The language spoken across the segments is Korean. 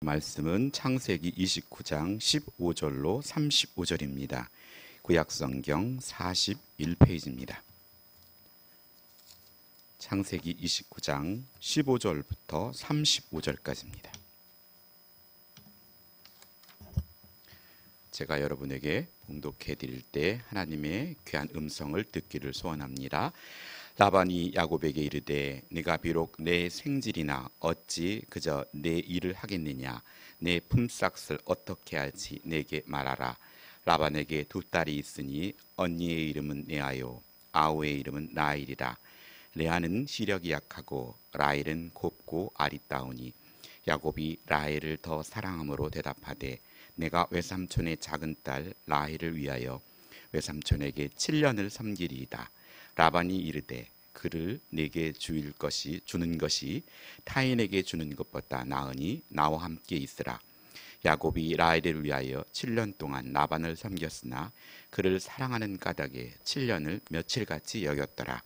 말씀은 창세기 29장 15절로 35절입니다. 구약성경 41페이지입니다. 창세기 29장 15절부터 35절까지입니다. 제가 여러분에게 봉독해 드릴 때 하나님의 귀한 음성을 듣기를 소원합니다. 라반이 야곱에게 이르되 네가 비록 내 생질이나 어찌 그저 내 일을 하겠느냐, 내 품삯을 어떻게 할지 내게 말하라. 라반에게 두 딸이 있으니 언니의 이름은 레아요, 아우의 이름은 라일이라. 레아는 시력이 약하고 라일은 곱고 아리따우니 야곱이 라헬을 더 사랑함으로 대답하되 내가 외삼촌의 작은 딸 라헬을 위하여 외삼촌에게 7년을 섬기리이다. 라반이 이르되 그를 내게 주는 것이 타인에게 주는 것보다 나으니 나와 함께 있으라. 야곱이 라헬을 위하여 7년 동안 라반을 섬겼으나 그를 사랑하는 까닭에 7년을 며칠같이 여겼더라.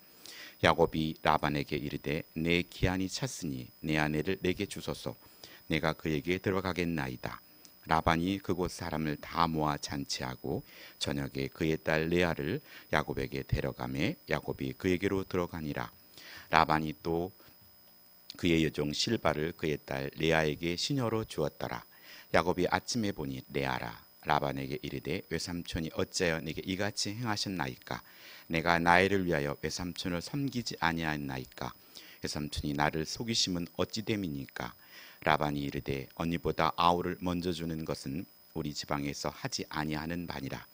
야곱이 라반에게 이르되 내 기한이 찼으니 내 아내를 내게 주소서. 내가 그에게 들어가겠나이다. 라반이 그곳 사람을 다 모아 잔치하고 저녁에 그의 딸 레아를 야곱에게 데려가매 야곱이 그에게로 들어가니라. 라반이 또 그의 여종 실바를 그의 딸 레아에게 시녀로 주었더라. 야곱이 아침에 보니 레아라. 라반에게 이르되 외삼촌이 어찌하여 내게 이같이 행하셨나이까? 내가 나이를 위하여 외삼촌을 섬기지 아니하였나이까? 외삼촌이 나를 속이심은 어찌 됨이니까? 라반이 이르되 언니보다 아우를 먼저 주는 것은 우리 지방에서 하지 아니하는 바니라.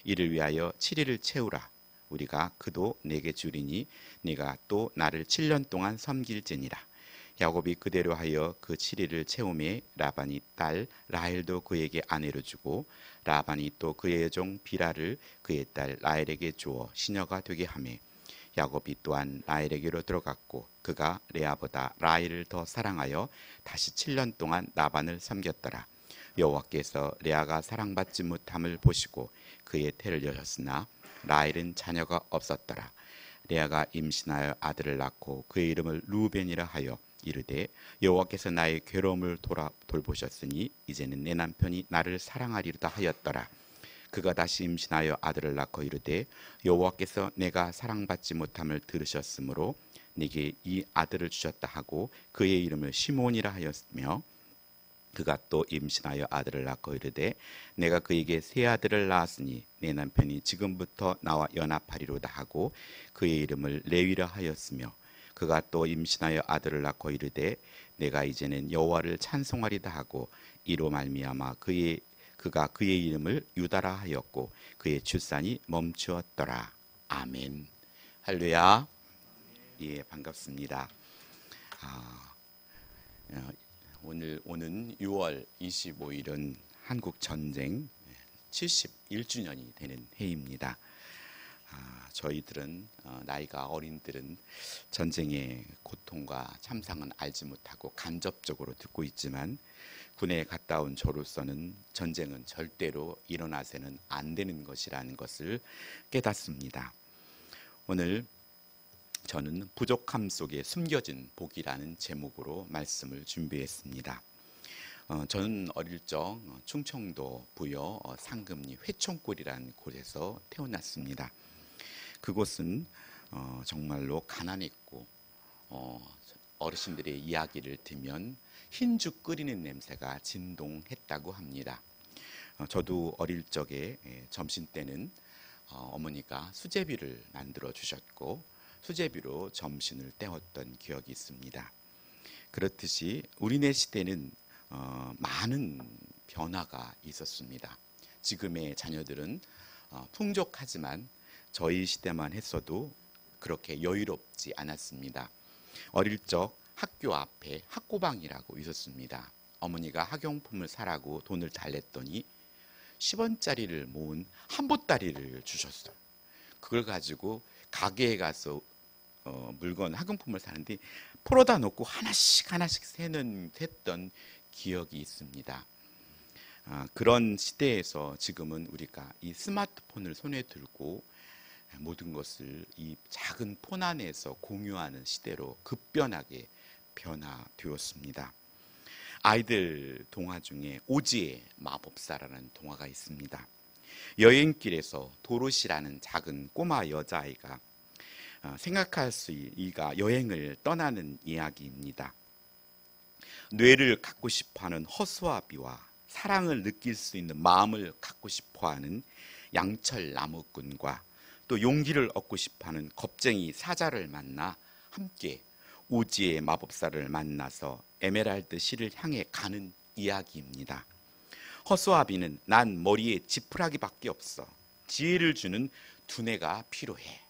이를 위하여 7일을 채우라. 우리가 그도 내게 주리니 네가 또 나를 7년 동안 섬길지니라. 야곱이 그대로 하여 그 7일을 채우매 라반이 딸 라헬도 그에게 아내로 주고 라반이 또 그의 여종 비라를 그의 딸 라헬에게 주어 시녀가 되게 하매 야곱이 또한 라헬에게로 들어갔고 그가 레아보다 라헬을 더 사랑하여 다시 7년 동안 라반을 섬겼더라. 여호와께서 레아가 사랑받지 못함을 보시고 그의 태를 여셨으나 라헬은 자녀가 없었더라. 레아가 임신하여 아들을 낳고 그의 이름을 루벤이라 하여 이르되 여호와께서 나의 괴로움을 돌보셨으니 이제는 내 남편이 나를 사랑하리로다 하였더라. 그가 다시 임신하여 아들을 낳고 이르되 여호와께서 내가 사랑받지 못함을 들으셨으므로 네게 이 아들을 주셨다 하고 그의 이름을 시몬이라 하였으며 그가 또 임신하여 아들을 낳고 이르되 내가 그에게 세 아들을 낳았으니 내 남편이 지금부터 나와 연합하리로다 하고 그의 이름을 레위라 하였으며 그가 또 임신하여 아들을 낳고 이르되 내가 이제는 여호와를 찬송하리다 하고 이로 말미암아 그가 그의 이름을 유다라 하였고 그의 출산이 멈추었더라. 아멘. 할렐루야. 예, 반갑습니다. 오는 6월 25일은 한국 전쟁 71주년이 되는 해입니다. 저희들은 나이가 어린들은 전쟁의 고통과 참상은 알지 못하고 간접적으로 듣고 있지만 군에 갔다 온 저로서는 전쟁은 절대로 일어나서는 안 되는 것이라는 것을 깨닫습니다. 오늘 저는 부족함 속에 숨겨진 복이라는 제목으로 말씀을 준비했습니다. 저는 어릴 적 충청도 부여 상금리 회총골이라는 곳에서 태어났습니다. 그곳은 정말로 가난했고 어르신들의 이야기를 들으면 흰죽 끓이는 냄새가 진동했다고 합니다. 저도 어릴 적에 점심 때는 어머니가 수제비를 만들어 주셨고 수제비로 점심을 때웠던 기억이 있습니다. 그렇듯이 우리네 시대는 많은 변화가 있었습니다. 지금의 자녀들은 풍족하지만 저희 시대만 했어도 그렇게 여유롭지 않았습니다. 어릴 적 학교 앞에 학고방이라고 있었습니다. 어머니가 학용품을 사라고 돈을 달랬더니 10원짜리를 모은 한보따리를 주셨어요. 그걸 가지고 가게에 가서 물건 학용품을 사는데 풀어다 놓고 하나씩 샜던 기억이 있습니다. 그런 시대에서 지금은 우리가 이 스마트폰을 손에 들고 모든 것을 이 작은 폰 안에서 공유하는 시대로 급변하게 변화되었습니다. 아이들 동화 중에 오지의 마법사라는 동화가 있습니다. 여행길에서 도로시라는 작은 꼬마 여자아이가 생각할 수 이가 여행을 떠나는 이야기입니다. 뇌를 갖고 싶어하는 허수아비와 사랑을 느낄 수 있는 마음을 갖고 싶어하는 양철 나무꾼과 또 용기를 얻고 싶어하는 겁쟁이 사자를 만나 함께 오지의 마법사를 만나서 에메랄드 시를 향해 가는 이야기입니다. 허수아비는 난 머리에 지푸라기밖에 없어. 지혜를 주는 두뇌가 필요해.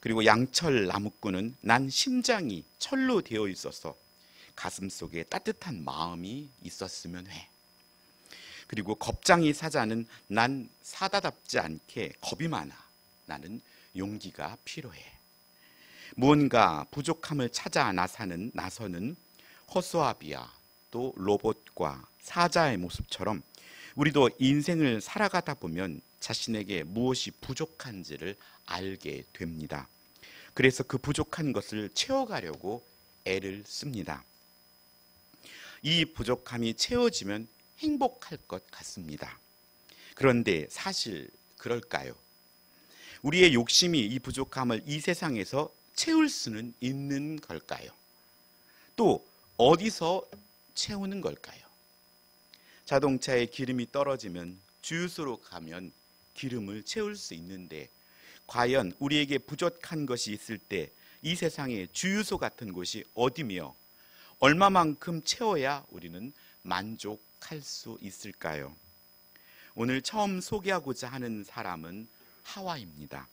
그리고 양철 나무꾼은 난 심장이 철로 되어 있어서 가슴속에 따뜻한 마음이 있었으면 해. 그리고 겁쟁이 사자는 난 사자답지 않게 겁이 많아. 나는 용기가 필요해. 무언가 부족함을 찾아 나서는 허수아비와 또 로봇과 사자의 모습처럼 우리도 인생을 살아가다 보면 자신에게 무엇이 부족한지를 알게 됩니다. 그래서 그 부족한 것을 채워가려고 애를 씁니다. 이 부족함이 채워지면 행복할 것 같습니다. 그런데 사실 그럴까요? 우리의 욕심이 이 부족함을 이 세상에서 채울 수는 있는 걸까요? 또 어디서 채우는 걸까요? 자동차에 기름이 떨어지면 주유소로 가면 기름을 채울 수 있는데 과연 우리에게 부족한 것이 있을 때 이 세상에 주유소 같은 곳이 어디며 얼마만큼 채워야 우리는 만족할 수 있을까요? 오늘 처음 소개하고자 하는 사람은 하와입니다.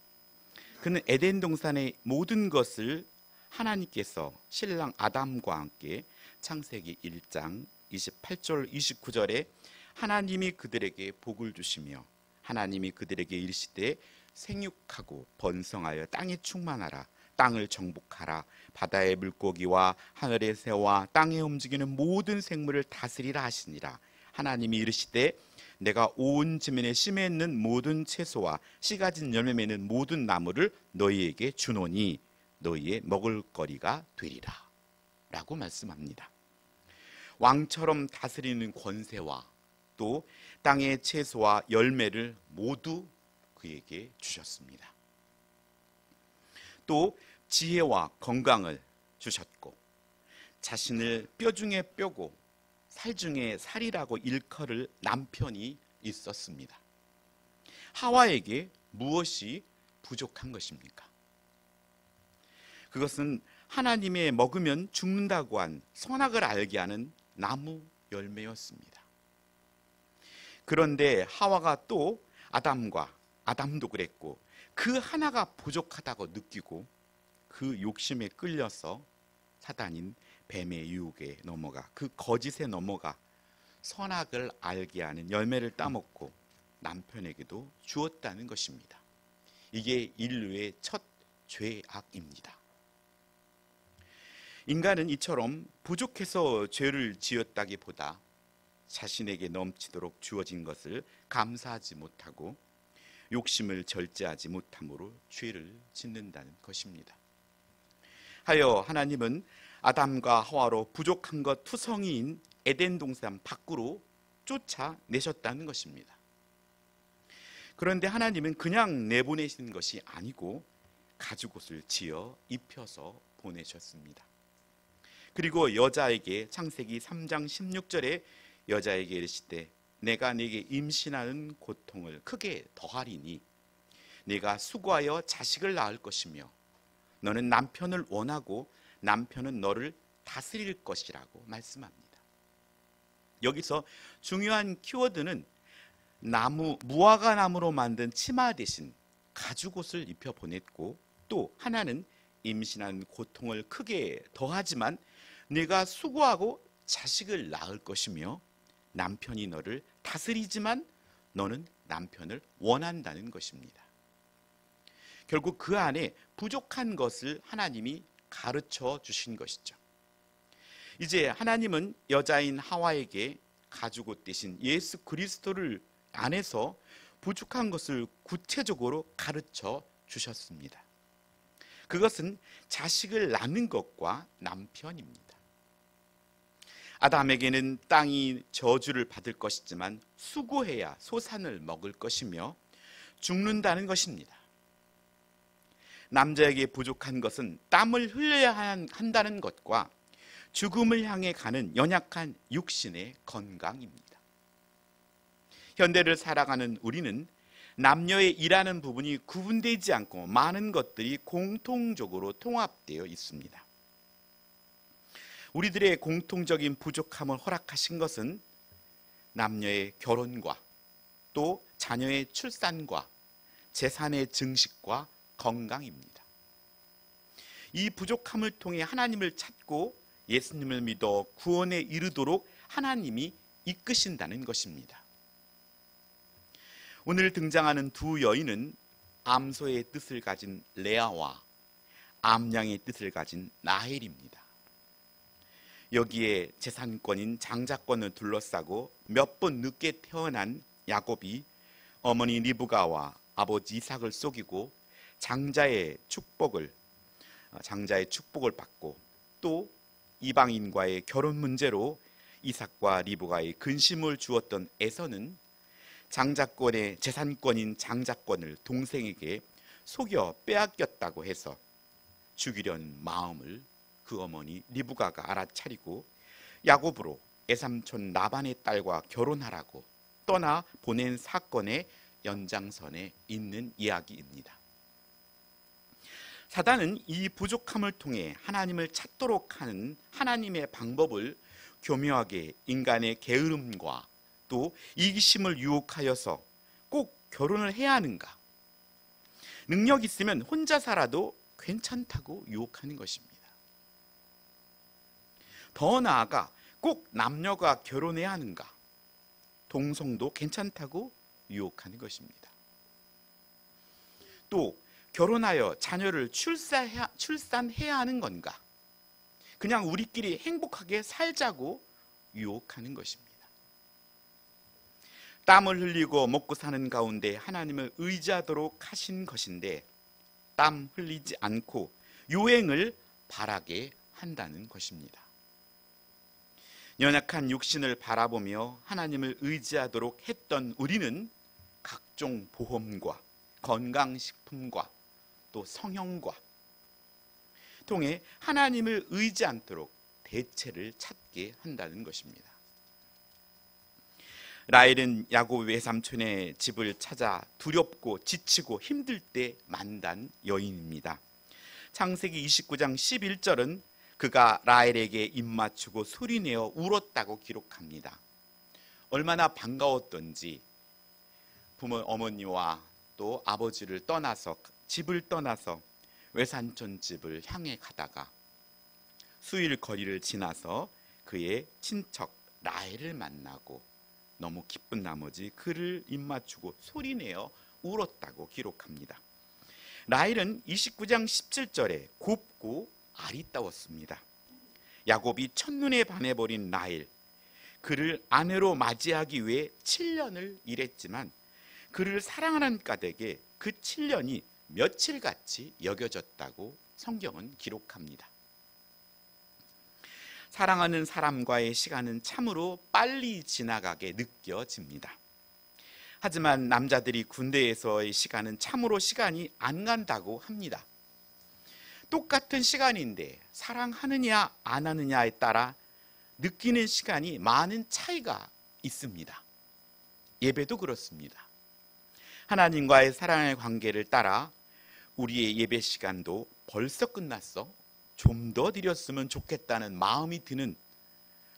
그는 에덴 동산의 모든 것을 하나님께서 신랑 아담과 함께 창세기 1장 28절 29절에 하나님이 그들에게 복을 주시며 하나님이 그들에게 이르시되 생육하고 번성하여 땅에 충만하라. 땅을 정복하라. 바다의 물고기와 하늘의 새와 땅에 움직이는 모든 생물을 다스리라 하시니라. 하나님이 이르시되 내가 온 지면에 심에 있는 모든 채소와 씨 가진 열매 맺는 모든 나무를 너희에게 주노니 너희의 먹을거리가 되리라 라고 말씀합니다. 왕처럼 다스리는 권세와 또 땅의 채소와 열매를 모두 그에게 주셨습니다. 또 지혜와 건강을 주셨고 자신을 뼈 중에 뼈고 살 중에 살이라고 일컬을 남편이 있었습니다. 하와에게 무엇이 부족한 것입니까? 그것은 하나님의 먹으면 죽는다고 한 선악을 알게 하는 나무 열매였습니다. 그런데 하와가 또 아담도 그랬고 그 하나가 부족하다고 느끼고 그 욕심에 끌려서 사단인 뱀의 유혹에 넘어가 그 거짓에 넘어가 선악을 알게 하는 열매를 따먹고 남편에게도 주었다는 것입니다. 이게 인류의 첫 죄악입니다. 인간은 이처럼 부족해서 죄를 지었다기보다 자신에게 넘치도록 주어진 것을 감사하지 못하고 욕심을 절제하지 못함으로 죄를 짓는다는 것입니다. 하여 하나님은 아담과 하와로 부족한 것 투성이인 에덴 동산 밖으로 쫓아내셨다는 것입니다. 그런데 하나님은 그냥 내보내신 것이 아니고 가죽옷을 지어 입혀서 보내셨습니다. 그리고 여자에게 창세기 3장 16절에 여자에게 이르시되 내가 네게 임신하는 고통을 크게 더하리니 네가 수고하여 자식을 낳을 것이며 너는 남편을 원하고 남편은 너를 다스릴 것이라고 말씀합니다. 여기서 중요한 키워드는 무화과 나무로 만든 치마 대신 가죽옷을 입혀 보냈고 또 하나는 임신한 고통을 크게 더하지만 네가 수고하고 자식을 낳을 것이며 남편이 너를 다스리지만 너는 남편을 원한다는 것입니다. 결국 그 안에 부족한 것을 하나님이 가르쳐 주신 것이죠. 이제 하나님은 여자인 하와에게 가죽옷 대신 예수 그리스도를 안에서 부족한 것을 구체적으로 가르쳐 주셨습니다. 그것은 자식을 낳는 것과 남편입니다. 아담에게는 땅이 저주를 받을 것이지만 수고해야 소산을 먹을 것이며 죽는다는 것입니다. 남자에게 부족한 것은 땀을 흘려야 한다는 것과 죽음을 향해 가는 연약한 육신의 건강입니다. 현대를 살아가는 우리는 남녀의 일하는 부분이 구분되지 않고 많은 것들이 공통적으로 통합되어 있습니다. 우리들의 공통적인 부족함을 허락하신 것은 남녀의 결혼과 또 자녀의 출산과 재산의 증식과 건강입니다. 이 부족함을 통해 하나님을 찾고 예수님을 믿어 구원에 이르도록 하나님이 이끄신다는 것입니다. 오늘 등장하는 두 여인은 암소의 뜻을 가진 레아와 암양의 뜻을 가진 라헬입니다. 여기에 재산권인 장자권을 둘러싸고 몇 번 늦게 태어난 야곱이 어머니 리브가와 아버지 이삭을 속이고 장자의 축복을 받고 또 이방인과의 결혼 문제로 이삭과 리브가의 근심을 주었던 에서는 장자권의 재산권인 장자권을 동생에게 속여 빼앗겼다고 해서 죽이려는 마음을 그 어머니 리브가가 알아차리고 야곱으로 애삼촌 라반의 딸과 결혼하라고 떠나 보낸 사건의 연장선에 있는 이야기입니다. 사단은 이 부족함을 통해 하나님을 찾도록 하는 하나님의 방법을 교묘하게 인간의 게으름과 또 이기심을 유혹하여서 꼭 결혼을 해야 하는가, 능력 있으면 혼자 살아도 괜찮다고 유혹하는 것입니다. 더 나아가 꼭 남녀가 결혼해야 하는가, 동성도 괜찮다고 유혹하는 것입니다. 또 결혼하여 자녀를 출산해야 하는 건가, 그냥 우리끼리 행복하게 살자고 유혹하는 것입니다. 땀을 흘리고 먹고 사는 가운데 하나님을 의지하도록 하신 것인데 땀 흘리지 않고 요행을 바라게 한다는 것입니다. 연약한 육신을 바라보며 하나님을 의지하도록 했던 우리는 각종 보험과 건강식품과 또 성형과 통해 하나님을 의지 않도록 대체를 찾게 한다는 것입니다. 라헬은 야곱 외삼촌의 집을 찾아 두렵고 지치고 힘들 때 만난 여인입니다. 창세기 29장 11절은 그가 라헬에게 입맞추고 소리내어 울었다고 기록합니다. 얼마나 반가웠던지 어머니와 또 아버지를 떠나서 집을 떠나서 외삼촌 집을 향해 가다가 수일 거리를 지나서 그의 친척 라헬을 만나고 너무 기쁜 나머지 그를 입맞추고 소리내어 울었다고 기록합니다. 라헬은 29장 17절에 곱고 아리따웠습니다. 야곱이 첫눈에 반해버린 라헬, 그를 아내로 맞이하기 위해 7년을 일했지만 그를 사랑하는 까닭에 그 7년이 며칠같이 여겨졌다고 성경은 기록합니다. 사랑하는 사람과의 시간은 참으로 빨리 지나가게 느껴집니다. 하지만 남자들이 군대에서의 시간은 참으로 시간이 안 간다고 합니다. 똑같은 시간인데 사랑하느냐 안 하느냐에 따라 느끼는 시간이 많은 차이가 있습니다. 예배도 그렇습니다. 하나님과의 사랑의 관계를 따라 우리의 예배 시간도 벌써 끝났어, 좀 더 드렸으면 좋겠다는 마음이 드는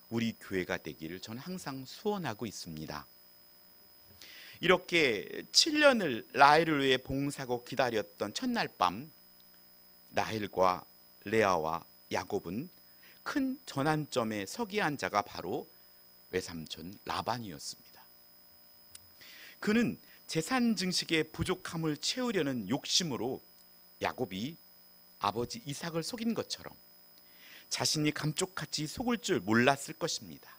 우리 교회가 되기를 저는 항상 소원하고 있습니다. 이렇게 7년을 라헬을 위해 봉사하고 기다렸던 첫날 밤, 라헬과 레아와 야곱은 큰 전환점에 서게 한 자가 바로 외삼촌 라반이었습니다. 그는 재산 증식의 부족함을 채우려는 욕심으로 야곱이 아버지 이삭을 속인 것처럼 자신이 감쪽같이 속을 줄 몰랐을 것입니다.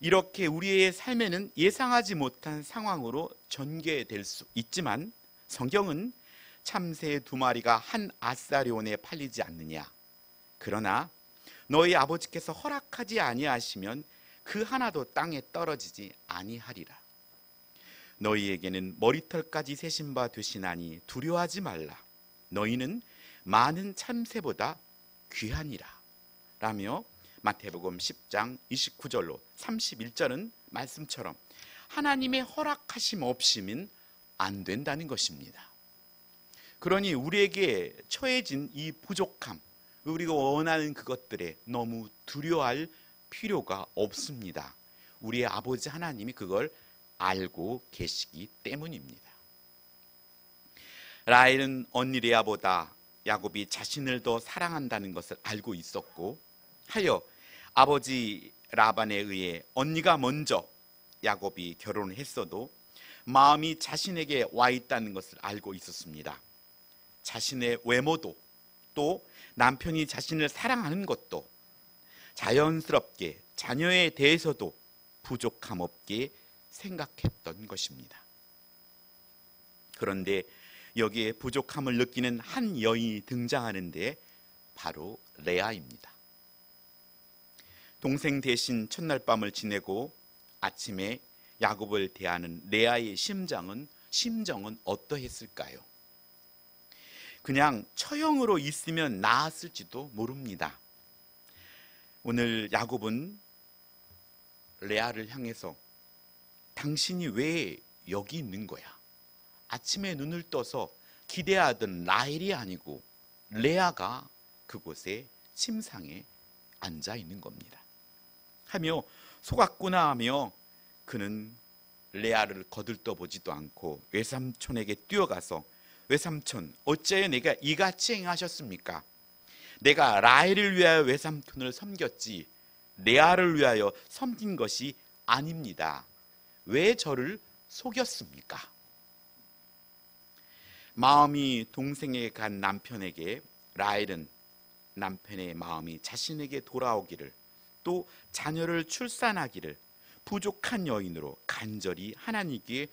이렇게 우리의 삶에는 예상하지 못한 상황으로 전개될 수 있지만 성경은 참새 2마리가 한 아사리온에 팔리지 않느냐, 그러나 너희 아버지께서 허락하지 아니하시면 그 하나도 땅에 떨어지지 아니하리라. 너희에게는 머리털까지 세신 바 되시나니 두려워하지 말라. 너희는 많은 참새보다 귀하니라 라며 마태복음 10장 29절로 31절은 말씀처럼 하나님의 허락하심 없이는 안 된다는 것입니다. 그러니 우리에게 처해진 이 부족함, 우리가 원하는 그것들에 너무 두려워할 필요가 없습니다. 우리의 아버지 하나님이 그걸 알고 계시기 때문입니다. 라헬은 언니 레아보다 야곱이 자신을 더 사랑한다는 것을 알고 있었고 하여 아버지 라반에 의해 언니가 먼저 야곱이 결혼을 했어도 마음이 자신에게 와 있다는 것을 알고 있었습니다. 자신의 외모도 또 남편이 자신을 사랑하는 것도 자연스럽게 자녀에 대해서도 부족함 없게 생각했던 것입니다. 그런데 여기에 부족함을 느끼는 한 여인이 등장하는데 바로 레아입니다. 동생 대신 첫날 밤을 지내고 아침에 야곱을 대하는 레아의 심정은 어떠했을까요? 그냥 처형으로 있으면 나았을지도 모릅니다. 오늘 야곱은 레아를 향해서 당신이 왜 여기 있는 거야? 아침에 눈을 떠서 기대하던 라헬이 아니고 레아가 그곳에 침상에 앉아 있는 겁니다. 하며 속았구나 하며 그는 레아를 거들떠보지도 않고 외삼촌에게 뛰어가서 외삼촌 어찌하여 내가 이같이 행하셨습니까? 내가 라헬을 위하여 외삼촌을 섬겼지 레아를 위하여 섬긴 것이 아닙니다. 왜 저를 속였습니까? 마음이 동생에게 간 남편에게 라헬은 남편의 마음이 자신에게 돌아오기를 또 자녀를 출산하기를 부족한 여인으로 간절히 하나님께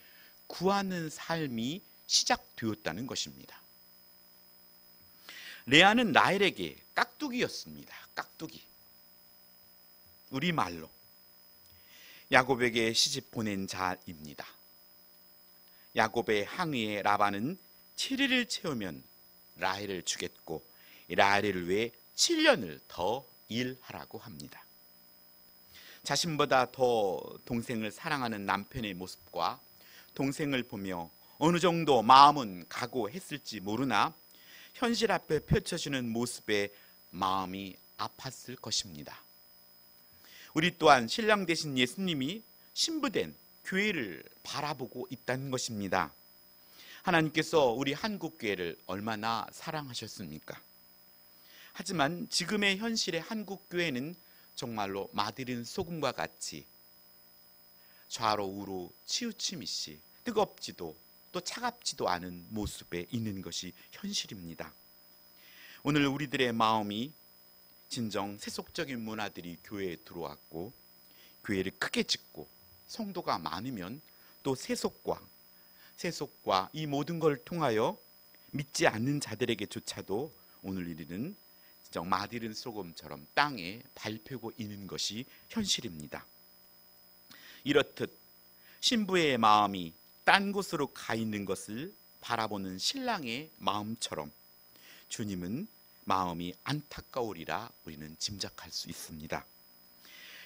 구하는 삶이 시작되었다는 것입니다. 레아는 라헬에게 깍두기였습니다. 깍두기. 우리말로 야곱에게 시집 보낸 자입니다. 야곱의 항의에 라반은 7일을 채우면 라헬을 주겠고 라헬을 위해 7년을 더 일하라고 합니다. 자신보다 더 동생을 사랑하는 남편의 모습과 동생을 보며 어느 정도 마음은 각오했을지 모르나 현실 앞에 펼쳐지는 모습에 마음이 아팠을 것입니다. 우리 또한 신랑 되신 예수님이 신부된 교회를 바라보고 있다는 것입니다. 하나님께서 우리 한국교회를 얼마나 사랑하셨습니까? 하지만 지금의 현실의 한국교회는 정말로 마디른 소금과 같이 좌로 우로 치우침이시 뜨겁지도 또 차갑지도 않은 모습에 있는 것이 현실입니다. 오늘 우리들의 마음이 진정 세속적인 문화들이 교회에 들어왔고 교회를 크게 짓고 성도가 많으면 또 세속과 이 모든 걸 통하여 믿지 않는 자들에게조차도 오늘 우리는 진정 마디른 소금처럼 땅에 밟히고 있는 것이 현실입니다. 이렇듯 신부의 마음이 딴 곳으로 가 있는 것을 바라보는 신랑의 마음처럼 주님은 마음이 안타까우리라 우리는 짐작할 수 있습니다.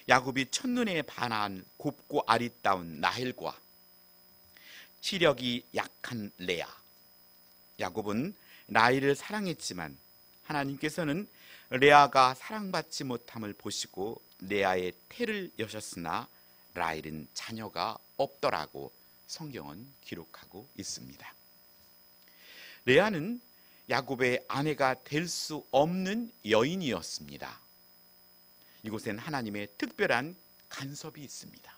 야곱이 첫눈에 반한 곱고 아리따운 라헬과 시력이 약한 레아, 야곱은 라헬을 사랑했지만 하나님께서는 레아가 사랑받지 못함을 보시고 레아의 태를 여셨으나 라헬은 자녀가 없더라고 성경은 기록하고 있습니다. 레아는 야곱의 아내가 될 수 없는 여인이었습니다. 이곳엔 하나님의 특별한 간섭이 있습니다.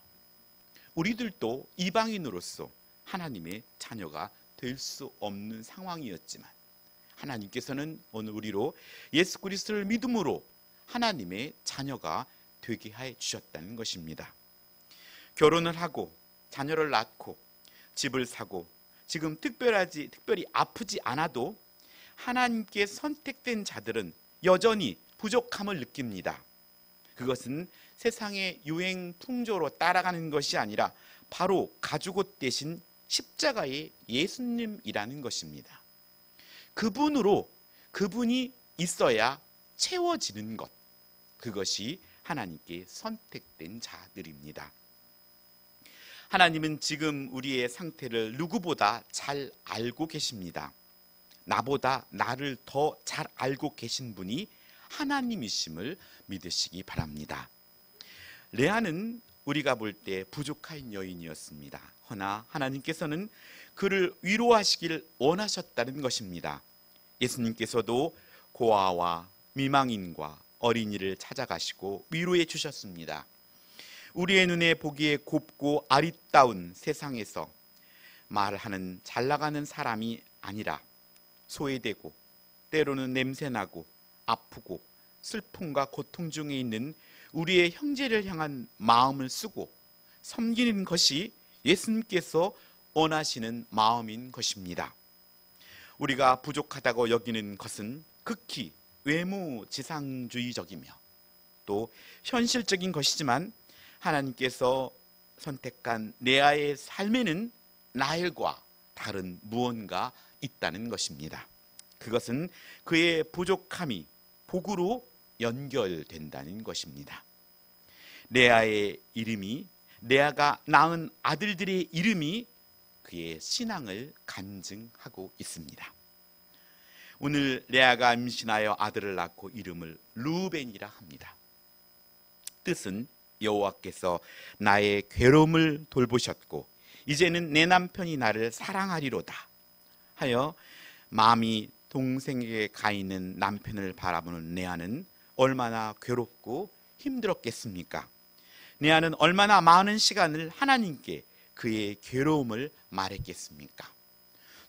우리들도 이방인으로서 하나님의 자녀가 될 수 없는 상황이었지만 하나님께서는 오늘 우리로 예수 그리스도를 믿음으로 하나님의 자녀가 되게 해 주셨다는 것입니다. 결혼을 하고 자녀를 낳고 집을 사고 지금 특별히 아프지 않아도 하나님께 선택된 자들은 여전히 부족함을 느낍니다. 그것은 세상의 유행 풍조로 따라가는 것이 아니라 바로 가죽옷 대신 십자가의 예수님이라는 것입니다. 그분이 있어야 채워지는 것, 그것이 하나님께 선택된 자들입니다. 하나님은 지금 우리의 상태를 누구보다 잘 알고 계십니다. 나보다 나를 더 잘 알고 계신 분이 하나님이심을 믿으시기 바랍니다. 레아는 우리가 볼 때 부족한 여인이었습니다. 허나 하나님께서는 그를 위로하시길 원하셨다는 것입니다. 예수님께서도 고아와 미망인과 어린이를 찾아가시고 위로해 주셨습니다. 우리의 눈에 보기에 곱고 아리따운 세상에서 말하는 잘 나가는 사람이 아니라 소외되고 때로는 냄새나고 아프고 슬픔과 고통 중에 있는 우리의 형제를 향한 마음을 쓰고 섬기는 것이 예수님께서 원하시는 마음인 것입니다. 우리가 부족하다고 여기는 것은 극히 외모지상주의적이며 또 현실적인 것이지만 하나님께서 선택한 레아의 삶에는 라헬과 다른 무언가 있다는 것입니다. 그것은 그의 부족함이 복으로 연결된다는 것입니다. 레아의 이름이, 레아가 낳은 아들들의 이름이 그의 신앙을 간증하고 있습니다. 오늘 레아가 임신하여 아들을 낳고 이름을 르우벤이라 합니다. 뜻은 여호와께서 나의 괴로움을 돌보셨고 이제는 내 남편이 나를 사랑하리로다 하여 마음이 동생에게 가 있는 남편을 바라보는 레아는 얼마나 괴롭고 힘들었겠습니까? 레아는 얼마나 많은 시간을 하나님께 그의 괴로움을 말했겠습니까?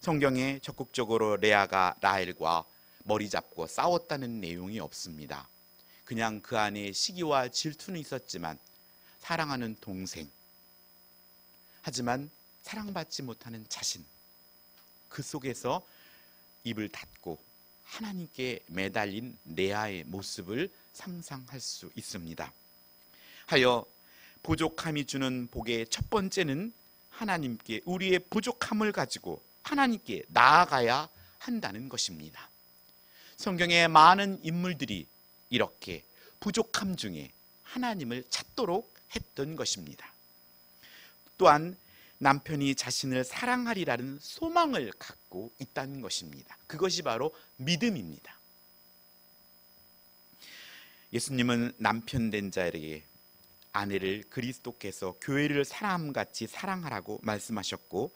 성경에 적극적으로 레아가 라헬과 머리 잡고 싸웠다는 내용이 없습니다. 그냥 그 안에 시기와 질투는 있었지만 사랑하는 동생, 하지만 사랑받지 못하는 자신, 그 속에서 입을 닫고 하나님께 매달린 레아의 모습을 상상할 수 있습니다. 하여 부족함이 주는 복의 첫 번째는 하나님께 우리의 부족함을 가지고 하나님께 나아가야 한다는 것입니다. 성경의 많은 인물들이 이렇게 부족함 중에 하나님을 찾도록 했던 것입니다. 또한 남편이 자신을 사랑하리라는 소망을 갖고 있다는 것입니다. 그것이 바로 믿음입니다. 예수님은 남편 된 자에게 아내를 그리스도께서 교회를 사람같이 사랑하라고 말씀하셨고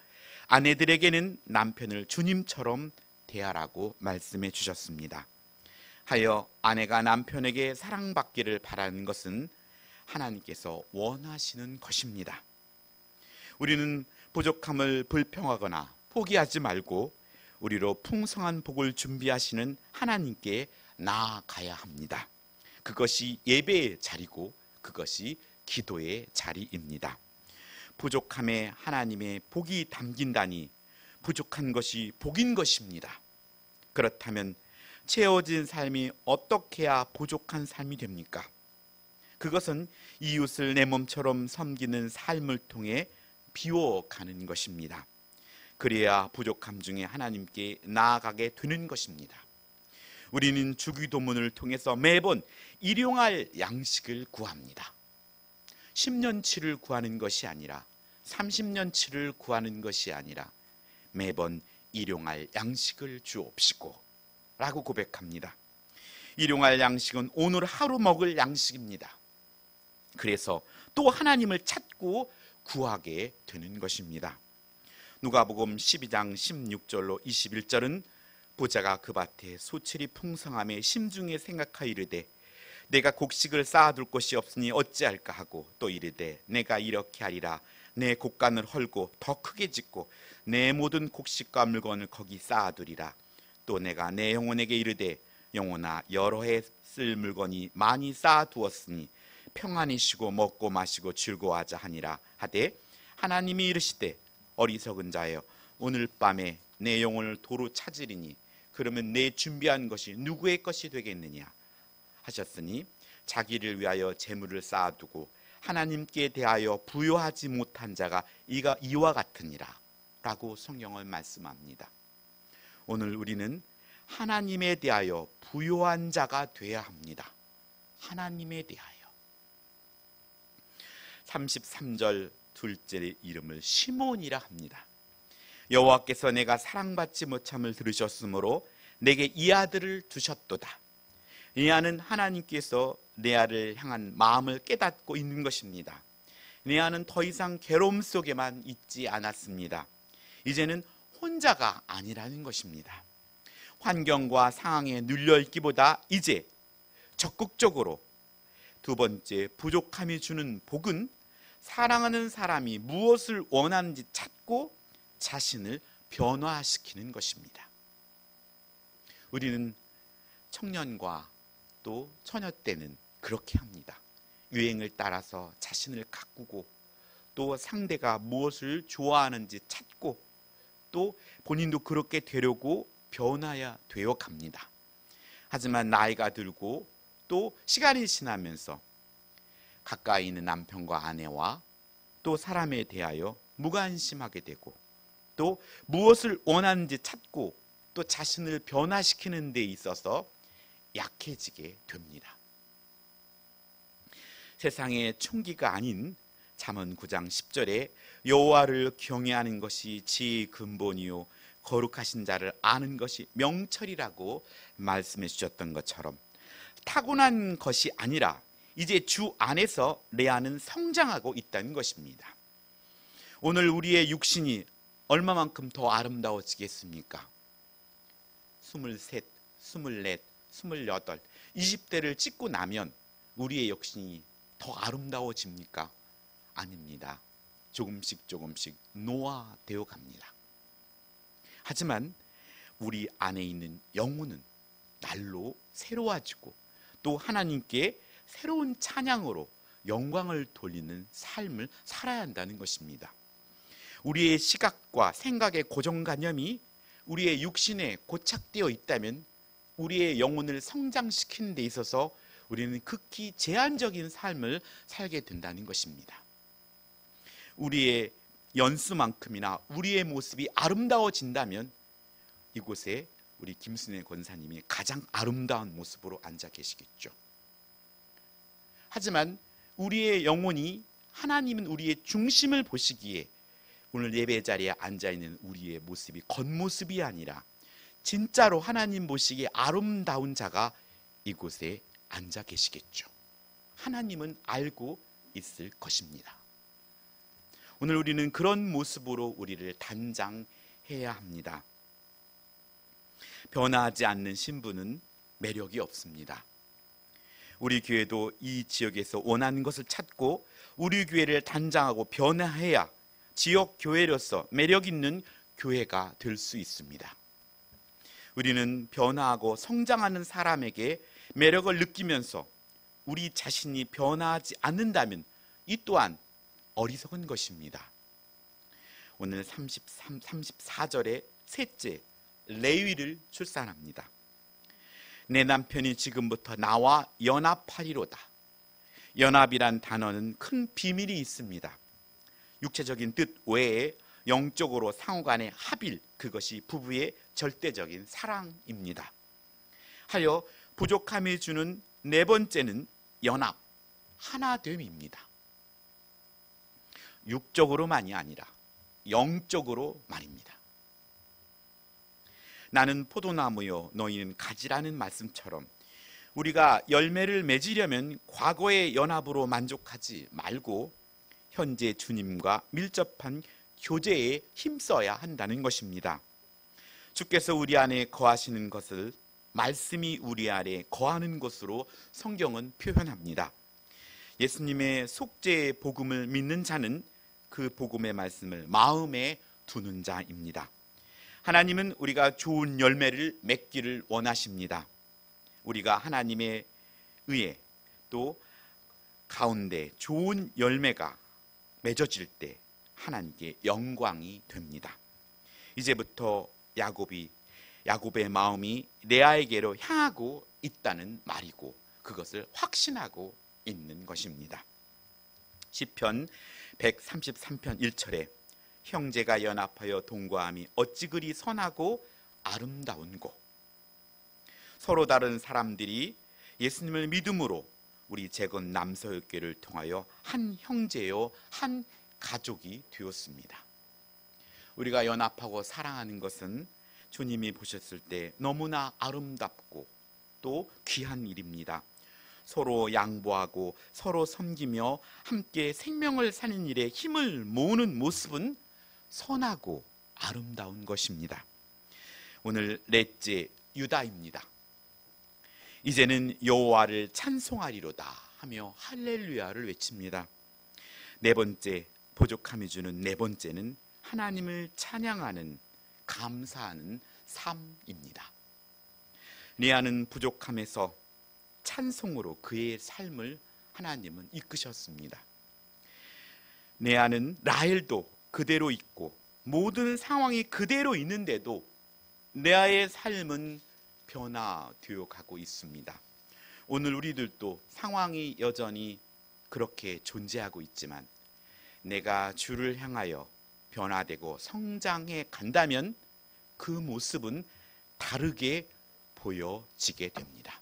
아내들에게는 남편을 주님처럼 대하라고 말씀해 주셨습니다. 하여 아내가 남편에게 사랑받기를 바라는 것은 하나님께서 원하시는 것입니다. 우리는 부족함을 불평하거나 포기하지 말고 우리로 풍성한 복을 준비하시는 하나님께 나아가야 합니다. 그것이 예배의 자리고 그것이 기도의 자리입니다. 부족함에 하나님의 복이 담긴다니 부족한 것이 복인 것입니다. 그렇다면 채워진 삶이 어떻게 해야 부족한 삶이 됩니까? 그것은 이웃을 내 몸처럼 섬기는 삶을 통해 비워가는 것입니다. 그래야 부족함 중에 하나님께 나아가게 되는 것입니다. 우리는 주기도문을 통해서 매번 일용할 양식을 구합니다. 10년치를 구하는 것이 아니라 30년치를 구하는 것이 아니라 매번 일용할 양식을 주옵시고 라고 고백합니다. 일용할 양식은 오늘 하루 먹을 양식입니다. 그래서 또 하나님을 찾고 구하게 되는 것입니다. 누가복음 12장 16절로 21절은 보자가 그 밭에 소출이 풍성함에 심중에 생각하여 이르되 내가 곡식을 쌓아둘 곳이 없으니 어찌할까 하고 또 이르되 내가 이렇게 하리라 내 곡간을 헐고 더 크게 짓고 내 모든 곡식과 물건을 거기 쌓아두리라. 또 내가 내 영혼에게 이르되 영혼아 여러 해 쓸 물건이 많이 쌓아두었으니 평안히 쉬고 먹고 마시고 즐거워하자 하니라 하되 하나님이 이르시되 어리석은 자여 오늘 밤에 내 영혼을 도로 찾으리니 그러면 내 준비한 것이 누구의 것이 되겠느냐. 하셨으니 자기를 위하여 재물을 쌓아두고 하나님께 대하여 부요하지 못한 자가 이와 같으니라 라고 성경은 말씀합니다. 오늘 우리는 하나님에 대하여 부요한 자가 되어야 합니다. 하나님에 대하여. 33절 둘째 이름을 시몬이라 합니다. 여호와께서 내가 사랑받지 못함을 들으셨으므로 내게 이 아들을 두셨도다. 이 아는 하나님께서 내 아를 향한 마음을 깨닫고 있는 것입니다. 내 아는 더 이상 괴로움 속에만 있지 않았습니다. 이제는 혼자가 아니라는 것입니다. 환경과 상황에 눌려있기보다 이제 적극적으로 두 번째, 부족함이 주는 복은 사랑하는 사람이 무엇을 원하는지 찾고 자신을 변화시키는 것입니다. 우리는 청년과 또 처녀 때는 그렇게 합니다. 유행을 따라서 자신을 가꾸고 또 상대가 무엇을 좋아하는지 찾고 또 본인도 그렇게 되려고 변화야 되어 갑니다. 하지만 나이가 들고 또 시간이 지나면서 가까이 있는 남편과 아내와 또 사람에 대하여 무관심하게 되고 또 무엇을 원하는지 찾고 또 자신을 변화시키는 데 있어서 약해지게 됩니다. 세상의 총기가 아닌 잠언 9장 10절에 여호와를 경외하는 것이 지혜의 근본이요 거룩하신 자를 아는 것이 명철이라고 말씀해 주셨던 것처럼 타고난 것이 아니라 이제 주 안에서 내 안은 성장하고 있다는 것입니다. 오늘 우리의 육신이 얼마만큼 더 아름다워지겠습니까? 23, 24, 28, 20대를 찍고 나면 우리의 육신이 더 아름다워집니까? 아닙니다. 조금씩 노화되어 갑니다. 하지만 우리 안에 있는 영혼은 날로 새로워지고 또 하나님께 새로운 찬양으로 영광을 돌리는 삶을 살아야 한다는 것입니다. 우리의 시각과 생각의 고정관념이 우리의 육신에 고착되어 있다면 우리의 영혼을 성장시키는 데 있어서 우리는 극히 제한적인 삶을 살게 된다는 것입니다. 우리의 연수만큼이나 우리의 모습이 아름다워진다면 이곳에 우리 김순애 권사님이 가장 아름다운 모습으로 앉아 계시겠죠. 하지만 우리의 영혼이 하나님은 우리의 중심을 보시기에 오늘 예배 자리에 앉아있는 우리의 모습이 겉모습이 아니라 진짜로 하나님 보시기에 아름다운 자가 이곳에 앉아 계시겠죠. 하나님은 알고 있을 것입니다. 오늘 우리는 그런 모습으로 우리를 단장해야 합니다. 변화하지 않는 신부는 매력이 없습니다. 우리 교회도 이 지역에서 원하는 것을 찾고 우리 교회를 단장하고 변화해야 지역 교회로서 매력 있는 교회가 될 수 있습니다. 우리는 변화하고 성장하는 사람에게 매력을 느끼면서 우리 자신이 변화하지 않는다면 이 또한 어리석은 것입니다. 오늘 34절에 셋째, 레위를 출산합니다. 내 남편이 지금부터 나와 연합하리로다. 연합이란 단어는 큰 비밀이 있습니다. 육체적인 뜻 외에 영적으로 상호간의 합일, 그것이 부부의 절대적인 사랑입니다. 하여 부족함이 주는 네 번째는 연합, 하나됨입니다. 육적으로만이 아니라 영적으로 말입니다. 나는 포도나무요 너희는 가지라는 말씀처럼 우리가 열매를 맺으려면 과거의 연합으로 만족하지 말고 현재 주님과 밀접한 교제에 힘써야 한다는 것입니다. 주께서 우리 안에 거하시는 것을 말씀이 우리 안에 거하는 것으로 성경은 표현합니다. 예수님의 속죄의 복음을 믿는 자는 그 복음의 말씀을 마음에 두는 자입니다. 하나님은 우리가 좋은 열매를 맺기를 원하십니다. 우리가 하나님에 의해 또 가운데 좋은 열매가 맺어질 때 하나님께 영광이 됩니다. 이제부터 야곱의 마음이 레아에게로 향하고 있다는 말이고 그것을 확신하고 있는 것입니다. 시편 133편 1절에 형제가 연합하여 동거함이 어찌 그리 선하고 아름다운고. 서로 다른 사람들이 예수님을 믿음으로 우리 재건 남서교회를 통하여 한 형제요 한 가족이 되었습니다. 우리가 연합하고 사랑하는 것은 주님이 보셨을 때 너무나 아름답고 또 귀한 일입니다. 서로 양보하고 서로 섬기며 함께 생명을 사는 일에 힘을 모으는 모습은 선하고 아름다운 것입니다. 오늘 넷째 유다입니다. 이제는 여호와를 찬송하리로다 하며 할렐루야를 외칩니다. 네 번째, 부족함이 주는 네 번째는 하나님을 찬양하는, 감사하는 삶입니다. 레아는 부족함에서 찬송으로 그의 삶을 하나님은 이끄셨습니다. 레아는 라헬도 그대로 있고 모든 상황이 그대로 있는데도 레아의 삶은 변화되어 가고 있습니다. 오늘 우리들도 상황이 여전히 그렇게 존재하고 있지만 내가 주를 향하여 변화되고 성장해 간다면 그 모습은 다르게 보여지게 됩니다.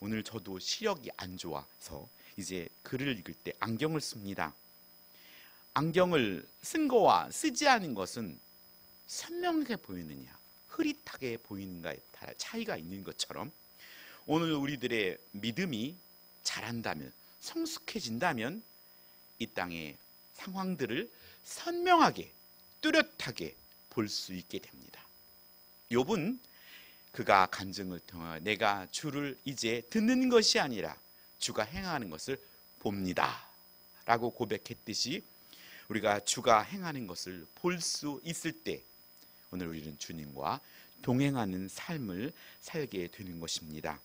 오늘 저도 시력이 안 좋아서 이제 글을 읽을 때 안경을 씁니다. 안경을 쓴 거와 쓰지 않은 것은 선명하게 보이느냐 흐릿하게 보이는가에 따라 차이가 있는 것처럼 오늘 우리들의 믿음이 자란다면, 성숙해진다면 이 땅의 상황들을 선명하게 뚜렷하게 볼 수 있게 됩니다. 욥은 그가 간증을 통해 내가 주를 이제 듣는 것이 아니라 주가 행하는 것을 봅니다 라고 고백했듯이 우리가 주가 행하는 것을 볼 수 있을 때 오늘 우리는 주님과 동행하는 삶을 살게 되는 것입니다.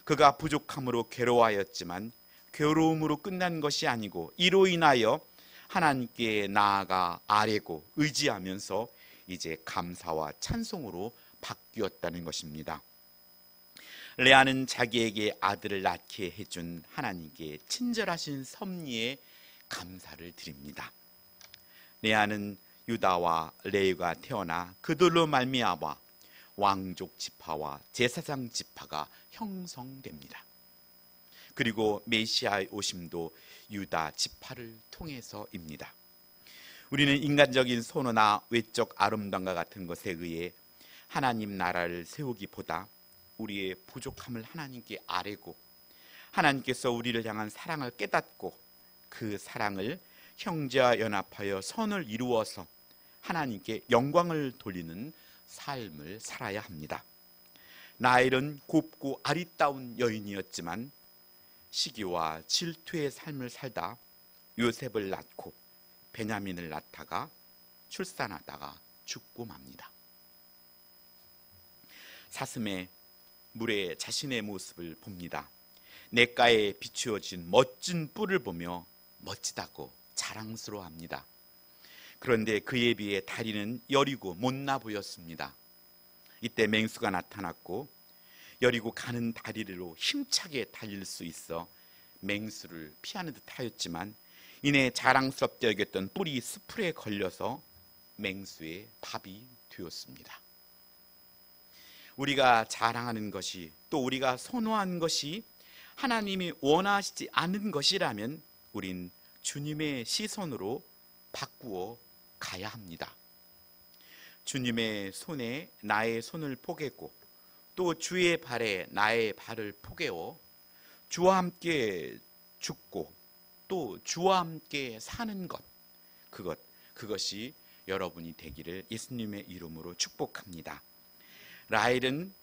그가 부족함으로 괴로워하였지만 괴로움으로 끝난 것이 아니고 이로 인하여 하나님께 나아가 아뢰고 의지하면서 이제 감사와 찬송으로 바뀌었다는 것입니다. 레아는 자기에게 아들을 낳게 해준 하나님께 친절하신 섭리에 감사를 드립니다. 레아는 유다와 레위가 태어나 그들로 말미암아 왕족 지파와 제사장 지파가 형성됩니다. 그리고 메시아의 오심도 유다 지파를 통해서입니다. 우리는 인간적인 선호나 외적 아름다움과 같은 것에 의해 하나님 나라를 세우기보다 우리의 부족함을 하나님께 아뢰고 하나님께서 우리를 향한 사랑을 깨닫고 그 사랑을 형제와 연합하여 선을 이루어서 하나님께 영광을 돌리는 삶을 살아야 합니다. 라헬은 곱고 아리따운 여인이었지만 시기와 질투의 삶을 살다 요셉을 낳고 베냐민을 낳다가 출산하다가 죽고 맙니다. 사슴의 물에 자신의 모습을 봅니다. 냇가에 비추어진 멋진 뿔을 보며 멋지다고 자랑스러워합니다. 그런데 그에 비해 다리는 여리고 못나 보였습니다. 이때 맹수가 나타났고 여리고 가는 다리로 힘차게 달릴 수 있어 맹수를 피하는 듯 하였지만 이내 자랑스럽게 여겼던 뿔이 스풀에 걸려서 맹수의 밥이 되었습니다. 우리가 자랑하는 것이 또 우리가 선호하는 것이 하나님이 원하시지 않은 것이라면 우린 주님의 시선으로 바꾸어 가야 합니다. 주님의 손에 나의 손을 포개고 또 주의 발에 나의 발을 포개어 주와 함께 죽고 또 주와 함께 사는 것, 그것이 여러분이 되기를 예수님의 이름으로 축복합니다. 라헬은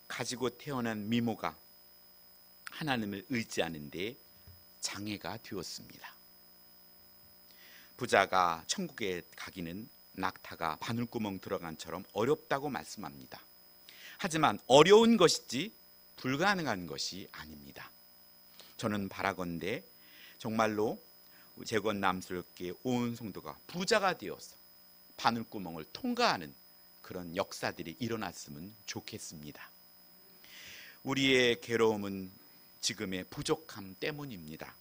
가지고 태어난 미모가 하나님을 의지하는데 장애가 되었습니다. 부자가 천국에 가기는 낙타가 바늘구멍 들어간처럼 어렵다고 말씀합니다. 하지만 어려운 것이지 불가능한 것이 아닙니다. 저는 바라건대 정말로 재건 남스럽게 온 성도가 부자가 되어서 바늘구멍을 통과하는 그런 역사들이 일어났으면 좋겠습니다. 우리의 괴로움은 지금의 부족함 때문입니다.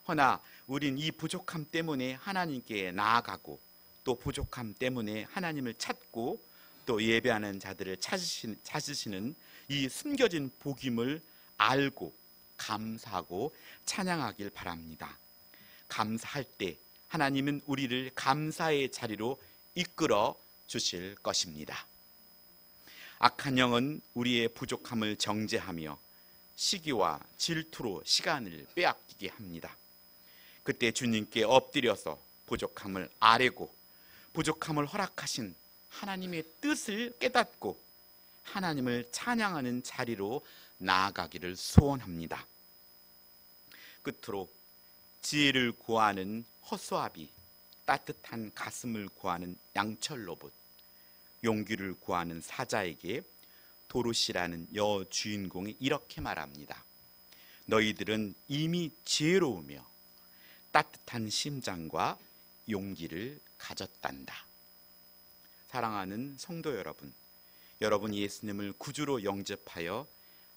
허나 우린 이 부족함 때문에 하나님께 나아가고 또 부족함 때문에 하나님을 찾고 또 예배하는 자들을 찾으시는 이 숨겨진 복임을 알고 감사하고 찬양하길 바랍니다. 감사할 때 하나님은 우리를 감사의 자리로 이끌어 주실 것입니다. 악한 영은 우리의 부족함을 정죄하며 시기와 질투로 시간을 빼앗기게 합니다. 그때 주님께 엎드려서 부족함을 아뢰고 부족함을 허락하신 하나님의 뜻을 깨닫고 하나님을 찬양하는 자리로 나아가기를 소원합니다. 끝으로 지혜를 구하는 허수아비, 따뜻한 가슴을 구하는 양철 로봇, 용기를 구하는 사자에게 도로시라는 여주인공이 이렇게 말합니다. 너희들은 이미 지혜로우며 따뜻한 심장과 용기를 가졌단다. 사랑하는 성도 여러분, 여러분이 예수님을 구주로 영접하여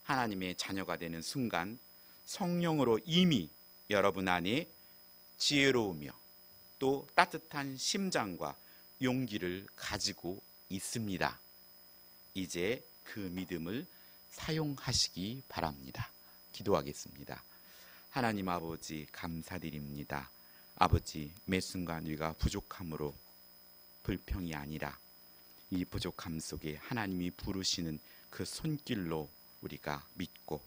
하나님의 자녀가 되는 순간 성령으로 이미 여러분 안에 지혜로우며 또 따뜻한 심장과 용기를 가지고 있습니다. 이제 그 믿음을 사용하시기 바랍니다. 기도하겠습니다. 하나님 아버지 감사드립니다. 아버지 매 순간 우리가 부족함으로 불평이 아니라 이 부족함 속에 하나님이 부르시는 그 손길로 우리가 믿고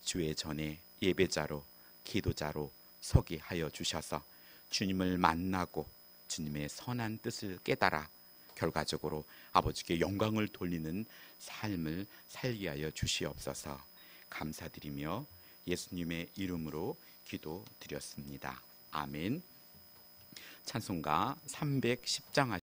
주의 전에 예배자로 기도자로 서게 하여 주셔서 주님을 만나고 주님의 선한 뜻을 깨달아 결과적으로 아버지께 영광을 돌리는 삶을 살게 하여 주시옵소서. 감사드리며 예수님의 이름으로 기도드렸습니다. 아멘. 찬송가 310장